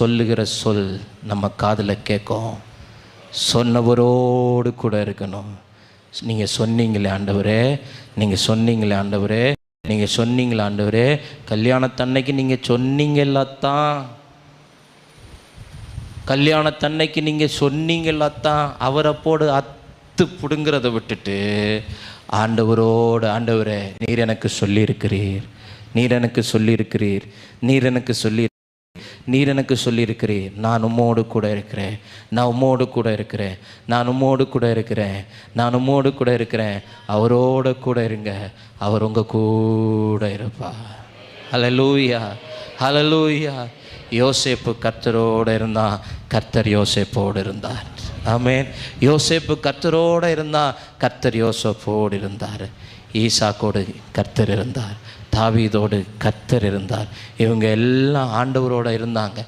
சொல்லுகிற சொல் நம்ம காதில் கேட்கும். சொன்னவரோடு கூட இருக்கணும். நீங்கள் சொன்னீங்களே ஆண்டவரே, நீங்கள் சொன்னீங்களே ஆண்டவரே, நீங்கள் சொன்னீங்களே ஆண்டவரே, கல்யாணத்தன்னைக்கு நீங்கள் சொன்னீங்களாத்தான், கல்யாணத்தன்னைக்கு நீங்கள் சொன்னீங்களாத்தான். அவரை போடு அத்து பிடுங்கிறத விட்டுட்டு ஆண்டவரோடு, ஆண்டவரே நீர் எனக்கு சொல்லியிருக்கிறீர், நீர் எனக்கு சொல்லியிருக்கிறீர், நீர் எனக்கு சொல்லி நீர் எனக்கு சொல்லியிருக்கிறீர், நான் உம்மோடு கூட இருக்கிறேன், நான் உம்மோடு கூட இருக்கிறேன், நான் உம்மோடு கூட இருக்கிறேன், நான் உம்மோடு கூட இருக்கிறேன். அவரோட கூட இருங்க, அவர் உங்கள் கூட இருப்பார். ஹல்லேலூயா, ஹல்லேலூயா. யோசேப்பு கர்த்தரோடு இருந்தான், கர்த்தர் யோசேப்போடு இருந்தார். ஆமென். யோசேப்பு கர்த்தரோடு இருந்தான், கர்த்தர் யோசேப்போடு இருந்தார். ஈசாக்கோடு கர்த்தர் இருந்தார், தாவீதோடு கர்த்தர் இருந்தார். இவங்க எல்லாம் ஆண்டவரோடு இருந்தாங்க.